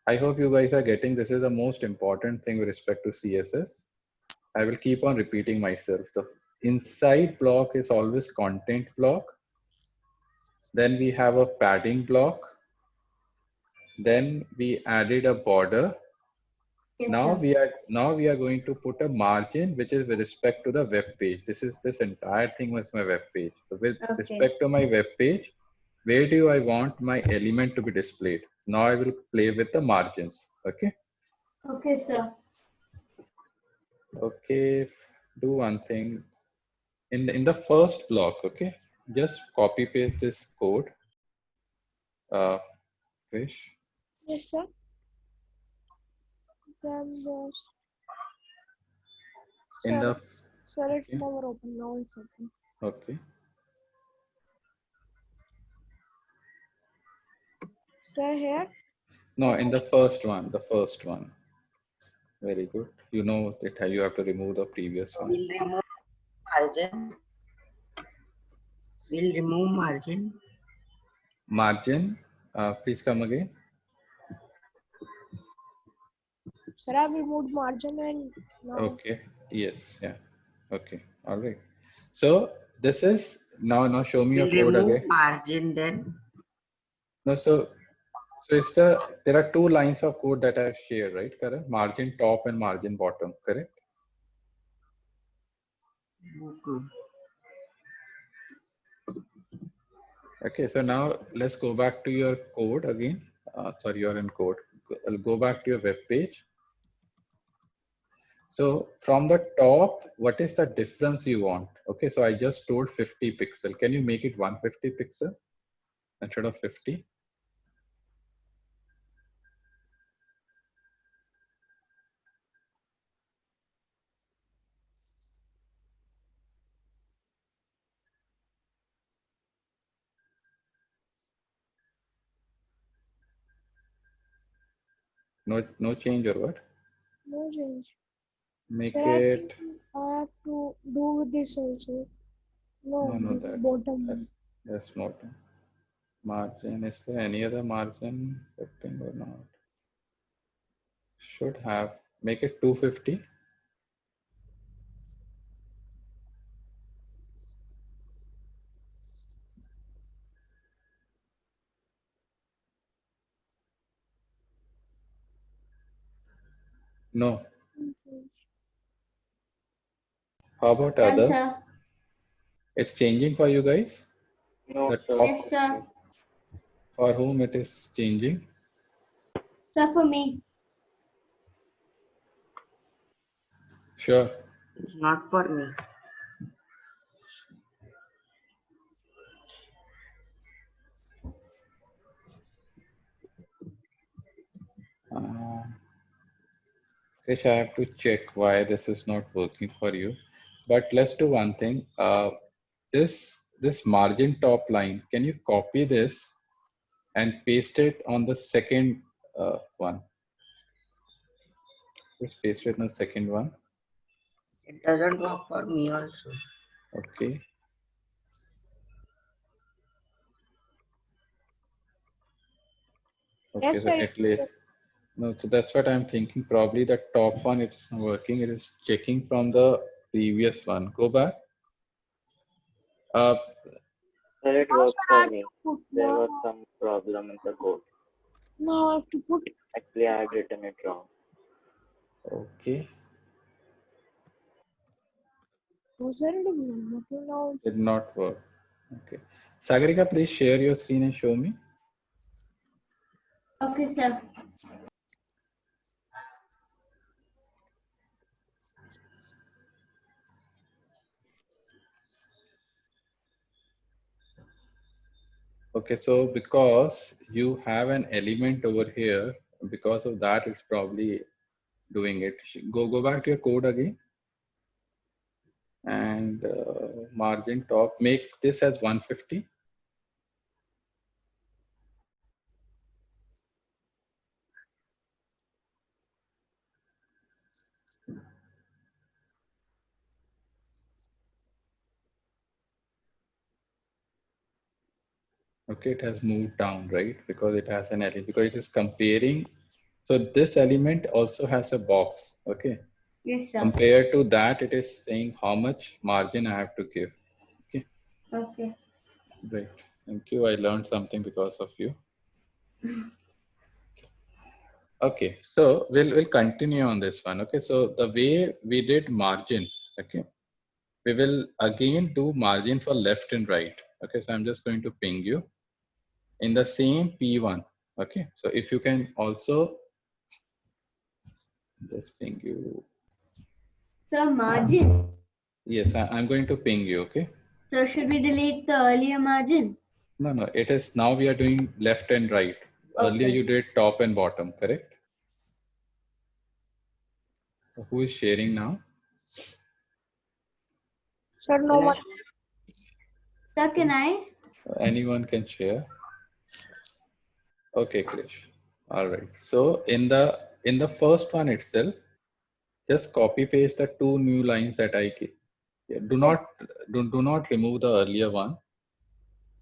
I hope you guys are getting this is the most important thing with respect to CSS. I will keep on repeating myself. The inside block is always content block. Then we have a padding block. Then we added a border. Yes, Now sir. we are going to put a margin which is with respect to the web page. This entire thing was my web page. So with Okay. respect to my web page, where do I want my element to be displayed? Now I will play with the margins. Okay. Okay, sir. Okay. Do one thing in the first block. Okay. Just copy paste this code. Krish. Yes, sir. Then there's In the sir, it's okay. never open now. It's open. Okay. Stay here. No, in the first one. The first one. Very good. You know that you have to remove the previous one. We'll remove margin. We'll remove margin. Margin. Please come again. Sir, I've removed margin and now Okay. Yes. Yeah. Okay. All right. So this is now show me your We'll code remove again. margin then. No. So it's there are two lines of code that I've shared, right? Correct. Margin top and margin bottom. Correct. Okay. Okay. So now let's go back to your code again. Sorry, you're in code. I'll go back to your web page. So from the top, what is the difference you want? Okay, so I just told 50 pixel. Can you make it 150 pixel instead of 50? No change or what? no change. Make Sir, it, I have to do with this also. No, no, this is bottom. that's not. Margin, is there any other margin affecting or not? Should have, make it 250. No. How about Done, others? sir. It's changing for you guys? No, The sir. top, Yes, sir. for whom it is changing? Sir, for me. Sure. It's not for me. Krish, I have to check why this is not working for you. But let's do one thing. This margin top line, can you copy this and paste it on the second one? Just paste it on the second one. It doesn't work for me also. Okay. Okay, Yes, so sir. at least, no, so that's what I'm thinking. Probably the top one, it is not working. It is checking from the previous one. Go back. Sir, it Now, worked sir, I for have me. to put There now. was some problem in the code. Now I have to put. Actually, I had written it wrong. Okay. Was there any nothing now? Did not work. Okay. Sagarika, please share your screen and show me. Okay, sir. Okay, so because you have an element over here, because of that, it's probably doing it. Go back to your code again and margin top, make this as 150. Okay, it has moved down, right? Because it has an element, because it is comparing. So this element also has a box, okay? Yes, sir. Compared to that, it is saying how much margin I have to give. Okay, Okay. great. Thank you. I learned something because of you. Okay, so we'll continue on this one. Okay, so the way we did margin, okay, we will again do margin for left and right. Okay, so I'm just going to ping you in the same P1. Okay, so if you can also just ping you. Sir, margin. Yes, I'm going to ping you. Okay. So should we delete the earlier margin? No, it is now we are doing left and right. Earlier Okay. you did top and bottom, correct? So who is sharing now? Sir, no one. Sir, can I? Anyone can share. Okay, Krish. All right. So in the first one itself, just copy paste the two new lines that I gave. Do not remove the earlier one.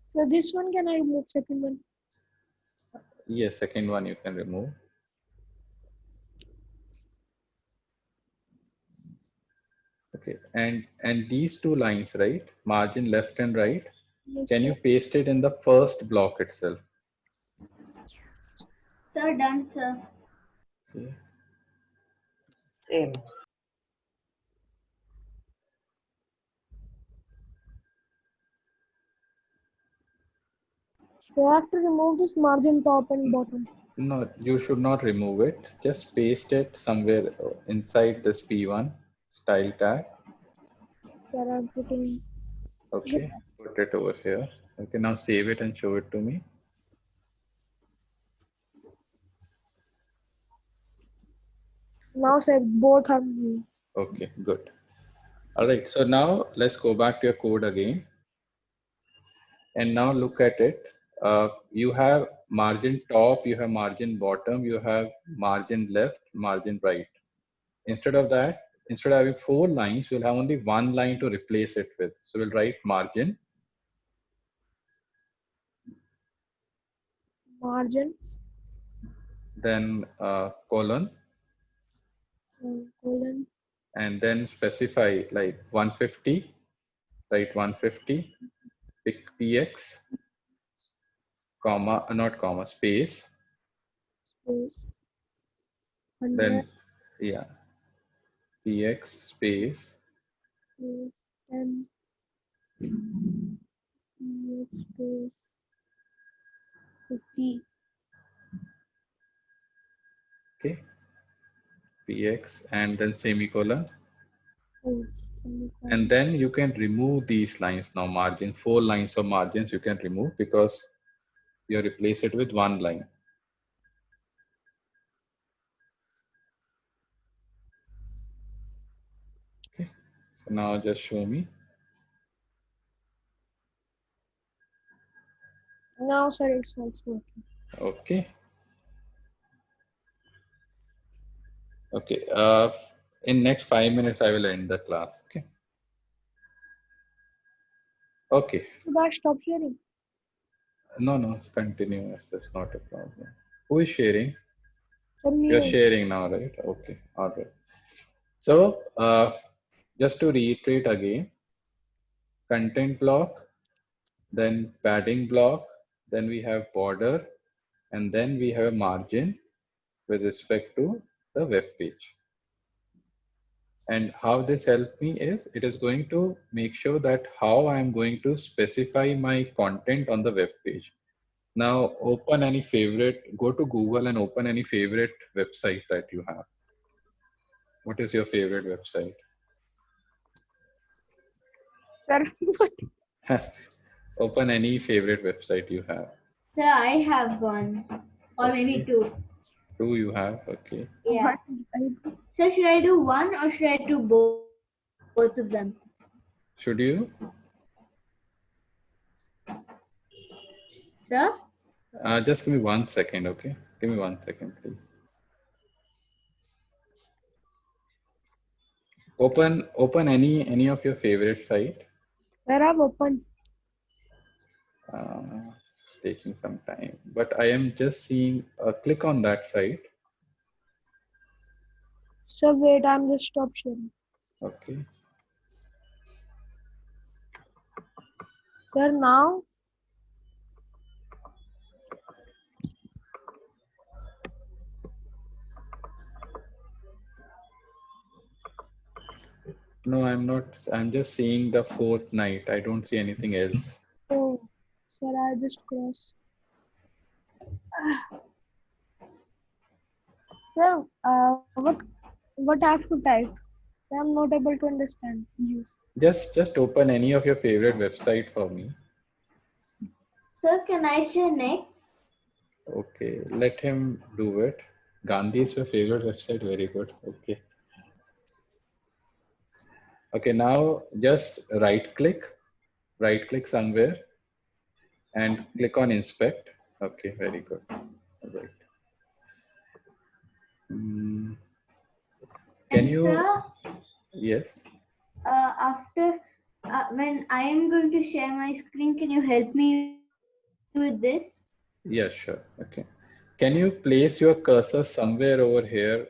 So this one can I remove second one? Yes, second one you can remove. Okay, and these two lines, right? Margin left and right. Yes, Can sir. you paste it in the first block itself? Sir, done, sir. Okay. Same. So I have to remove this margin top and bottom. No, you should not remove it. Just paste it somewhere inside this P1 style tag. Sir, I'm putting. Okay, put it over here. Okay, now save it and show it to me. Now, sir, both are removed. Okay, good. All right, so now let's go back to your code again. And now look at it. You have margin top, you have margin bottom, you have margin left, margin right. Instead of that, instead of having 4 lines, we'll have only 1 line to replace it with. So we'll write margin, Margin, then colon, colon, and then specify like 150, write 150, pick px, comma, not comma, space, space, 100, then yeah, px space, space, 10, space, 50. okay, px, and then semicolon. Oh, And then you can remove these lines now, margin, 4 lines of margins you can remove because you replace it with 1 line. Okay, so now just show me. Now, sir, it's also working. Okay. Okay, in next 5 minutes, I will end the class, okay? Okay, Should I stop sharing? no, continue, that's not a problem. Who is sharing? Sir, You're me. sharing now, right? Okay, all right. So, just to reiterate again, content block, then padding block, then we have border, and then we have a margin with respect to the web page. And how this helped me is it is going to make sure that how I'm going to specify my content on the web page. Now open any favorite, go to Google and open any favorite website that you have. What is your favorite website? Sir, Open any favorite website you have. Sir, I have one or maybe Okay. two. Two you have, okay. Yeah. Sir, should I do one or should I do both of them? Should you? Sir? Just give me 1 second, okay? Give me 1 second, please. Open any of your favorite site. Sir, I've opened. It's taking some time, but I am just seeing. Click on that site. Sir, wait, I'm just stop sharing. Okay. Sir, now. No, I'm not. I'm just seeing the fourth night. I don't see anything else. Oh, sir, I just crossed. Sir, what I have to type? I'm not able to understand you. Just open any of your favorite website for me. Sir, can I share next? Okay, let him do it. Gandhi is your favorite website. Very good. Okay. Okay, now just right click somewhere and click on inspect. Okay, very good. All right. Can And you? sir, Yes. after when I am going to share my screen, can you help me with this? Yeah, sure. Okay. Can you place your cursor somewhere over here?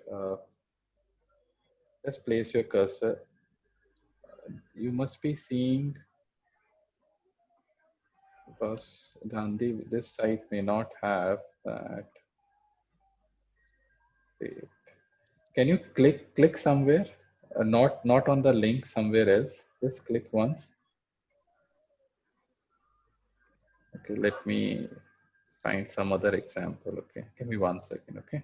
Just place your cursor. You must be seeing, because Gandhi, this site may not have that. Wait. Can you click somewhere? Not on the link, somewhere else. Just click once. Okay, let me find some other example. Okay, give me 1 second. Okay.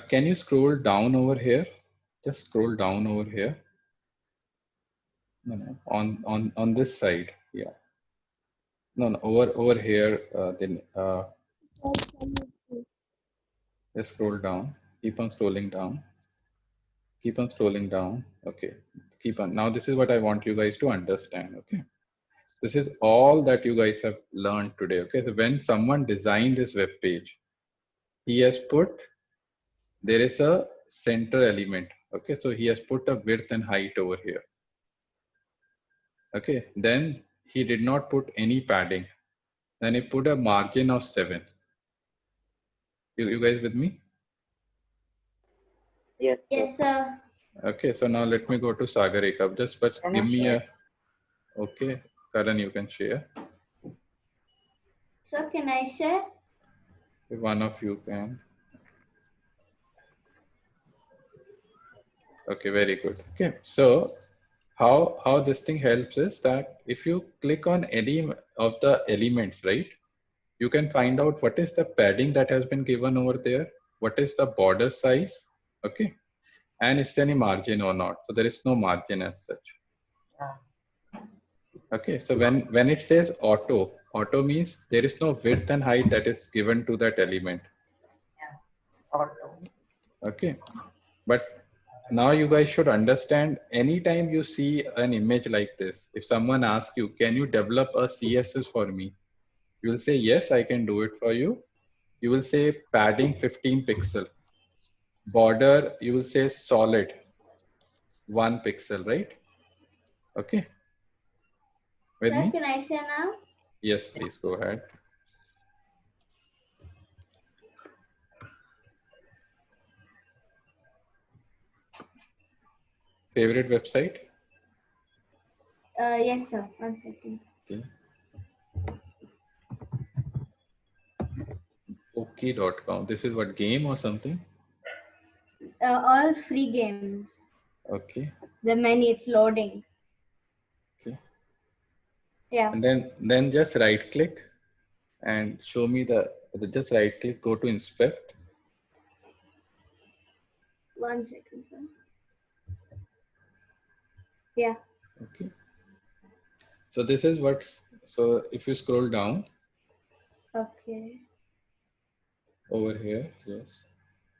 Can you scroll down over here? Just scroll down over here. No, on this side. Yeah. No, over here. Then just scroll down. Keep on scrolling down. Keep on scrolling down. Okay. Keep on. Now this is what I want you guys to understand. Okay. This is all that you guys have learned today. Okay. So when someone designed this web page, he has put, there is a center element. Okay. So he has put a width and height over here. Okay. Then he did not put any padding. Then he put a margin of 7. You guys with me? Yes, sir. Yes, sir. Okay, so now let me go to Sagarika. Just but Can give I me share? a, okay, Karan, you can share. Sir, can I share? If one of you can. Okay, very good. Okay, so how this thing helps is that if you click on any of the elements, right, you can find out what is the padding that has been given over there, what is the border size, okay, and is there any margin or not. So there is no margin as such. Yeah. Okay, so when it says auto means there is no width and height that is given to that element. Auto. Okay, but now you guys should understand, anytime you see an image like this, if someone asks you, can you develop a CSS for me? You will say, yes, I can do it for you. You will say padding 15 pixel. Border, you will say solid 1 pixel, right? Okay. With Sir, me? can I share now? Yes, please go ahead. Favorite website? Yes, sir. 1 second. Okay. Poki.com. This is what, game or something? All free games. Okay. The menu, it's loading. Okay. Yeah. And then just right click and show me just right click, go to inspect. 1 second, sir. Yeah. Okay. So this is so if you scroll down Okay. over here, yes.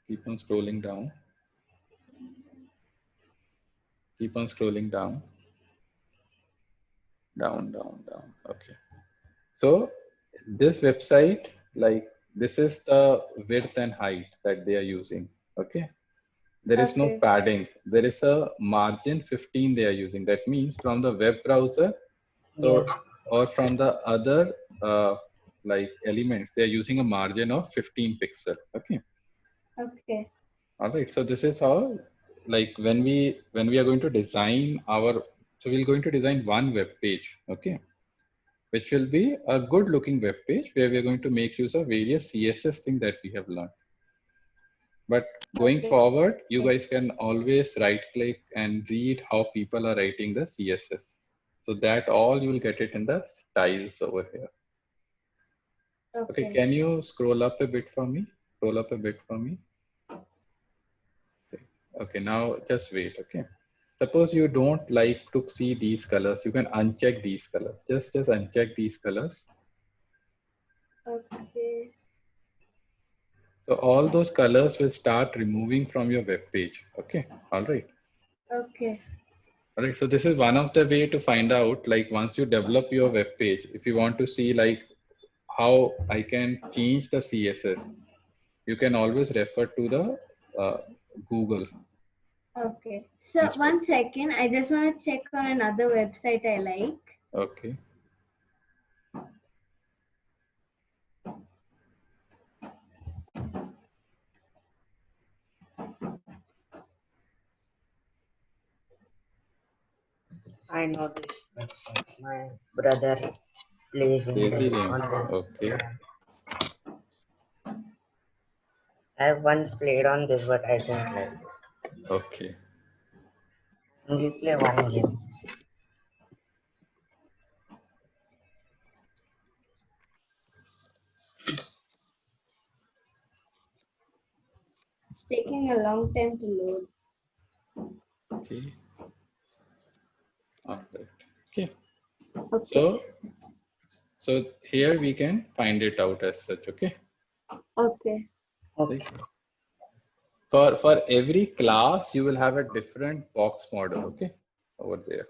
Keep on scrolling down. Keep on scrolling down. Down. Okay. So this website, like this is the width and height that they are using. Okay. There is no Okay. padding. There is a margin 15 they are using. That means from the web browser, so Yes. or from the other like elements, they are using a margin of 15 pixel. Okay. Okay. All right. So this is how, like when we are going to design so we're going to design one web page. Okay. Which will be a good looking web page where we're going to make use of various CSS things that we have learned. But going Okay. forward, you guys can always right click and read how people are writing the CSS. So that all you will get it in the styles over here. Okay, can you scroll up a bit for me? Scroll up a bit for me. Okay, now just wait, okay. Suppose you don't like to see these colors, you can uncheck these colors. Just uncheck these colors. Okay. So all those colors will start removing from your web page. Okay, all right. Okay. All right, so this is one of the way to find out, like once you develop your web page, if you want to see like how I can change the CSS, you can always refer to the Google. Okay. So 1 second, I just want to check on another website I like. Okay. I know this website. My brother plays in Lazy this game. on this. Okay. I have once played on this, but I don't like it. Okay. Only play one game. It's taking a long time to load. Okay. All right. Okay. Okay. So here we can find it out as such. Okay. Okay. Okay. For every class, you will have a different box model. Okay. Over there.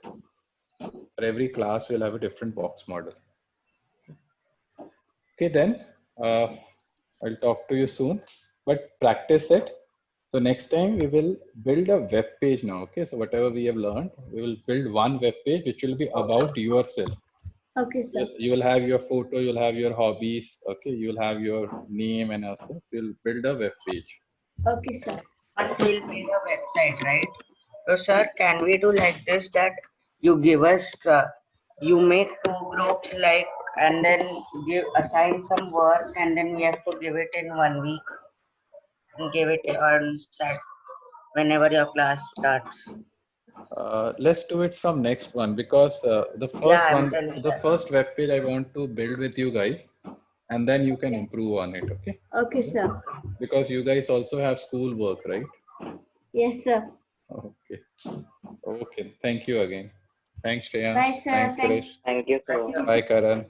For every class, you'll have a different box model. Okay, then I'll talk to you soon, but practice it. So next time we will build a web page now. Okay, so whatever we have learned, we will build one web page which will be about yourself. Okay, sir. You will have your photo, you'll have your hobbies. Okay, you'll have your name and also you'll build a web page. Okay, sir. But we'll build a website, right? So, sir, can we do like this that you give us, you make 2 groups like, and then assign some work, and then we have to give it in 1 week and give it on start whenever your class starts. Let's do it from next one because the first web page I want to build with you guys, and then you can improve on it. Okay. Okay, sir. Because you guys also have school work, right? Yes, sir. Okay. Okay. Thank you again. Thanks, Shreya. Bye, sir. Thanks, Thanks. Krish. Thank you, sir. Bye, Karan.